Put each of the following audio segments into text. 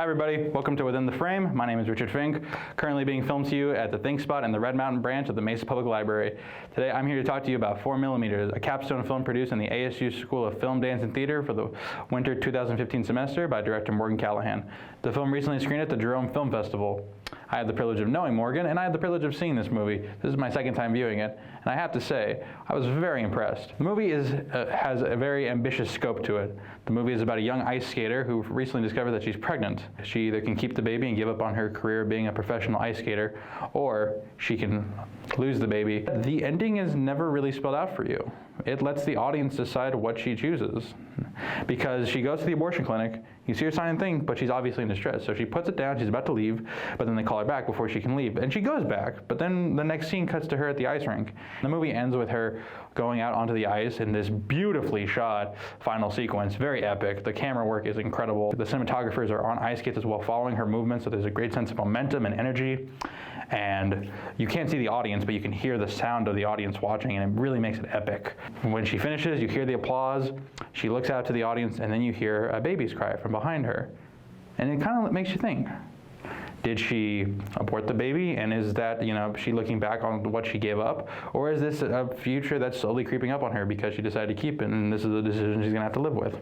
Hi everybody, welcome to Within the Frame. My name is Richard Fink, currently being filmed to you at the Think spot in the Red Mountain branch of the Mesa Public Library. Today I'm here to talk to you about 4mm, a capstone film produced in the ASU School of Film, Dance, and Theater for the winter 2015 semester by director Morgan Callahan. The film recently screened at the Jerome Film Festival. I had the privilege of knowing Morgan, and I had the privilege of seeing this movie. This is my second time viewing it, and I have to say, I was very impressed. The movie has a very ambitious scope to it. The movie is about a young ice skater who recently discovered that she's pregnant. She either can keep the baby and give up on her career being a professional ice skater, or she can lose the baby. The ending is never really spelled out for you. It lets the audience decide what she chooses. Because she goes to the abortion clinic, you see her signing thing, but she's obviously in distress. So she puts it down, she's about to leave, but then they call her back before she can leave. And she goes back, but then the next scene cuts to her at the ice rink. The movie ends with her going out onto the ice in this beautifully shot final sequence, very epic. The camera work is incredible. The cinematographers are on ice skates as well, following her movement, so there's a great sense of momentum and energy. And you can't see the audience, but you can hear the sound of the audience watching, and it really makes it epic. When she finishes, you hear the applause, she looks out to the audience, and then you hear a baby's cry from behind her. And it kind of makes you think, did she abort the baby, and is that, she looking back on what she gave up? Or is this a future that's slowly creeping up on her because she decided to keep it, and this is a decision she's gonna have to live with?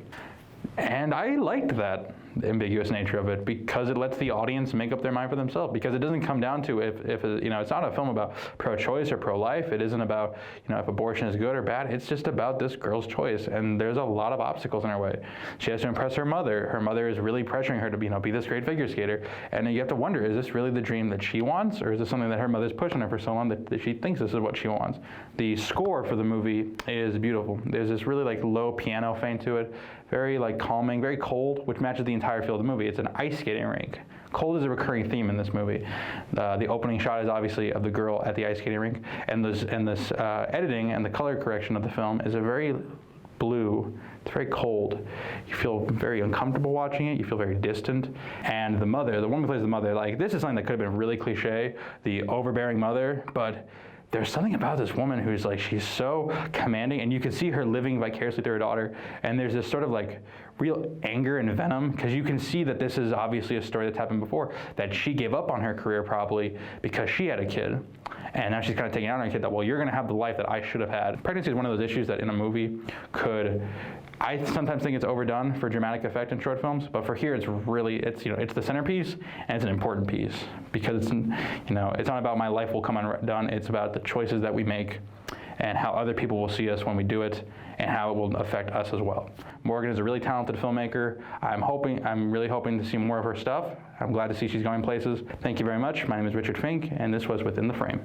And I liked that ambiguous nature of it because it lets the audience make up their mind for themselves, because it doesn't come down to if it's not a film about pro-choice or pro-life. It isn't about, if abortion is good or bad. It's just about this girl's choice, and there's a lot of obstacles in her way. She has to impress her mother. Her mother is really pressuring her to be this great figure skater, and you have to wonder, is this really the dream that she wants, or is this something that her mother's pushing her for so long that she thinks this is what she wants? The score for the movie is beautiful. There's this really low piano feint to it, very calming, very cold, which matches the entire feel of the movie. It's an ice skating rink. Cold is a recurring theme in this movie. The opening shot is obviously of the girl at the ice skating rink, and this editing and the color correction of the film is a very blue. It's very cold. You feel very uncomfortable watching it. You feel very distant. And the mother, the woman who plays the mother, this is something that could have been really cliche, the overbearing mother, but there's something about this woman who's she's so commanding, and you can see her living vicariously through her daughter, and there's this sort of real anger and venom, because you can see that this is obviously a story that's happened before, that she gave up on her career probably because she had a kid, and now she's kind of taking out on her kid that, well, you're going to have the life that I should have had. Pregnancy is one of those issues that in a movie I sometimes think it's overdone for dramatic effect in short films, but for here it's it's the centerpiece, and it's an important piece, because it's not about my life will come undone. It's about the choices that we make and how other people will see us when we do it, and how it will affect us as well. Morgan is a really talented filmmaker. I'm really hoping to see more of her stuff. I'm glad to see she's going places. Thank you very much. My name is Richard Fink, and this was Within the Frame.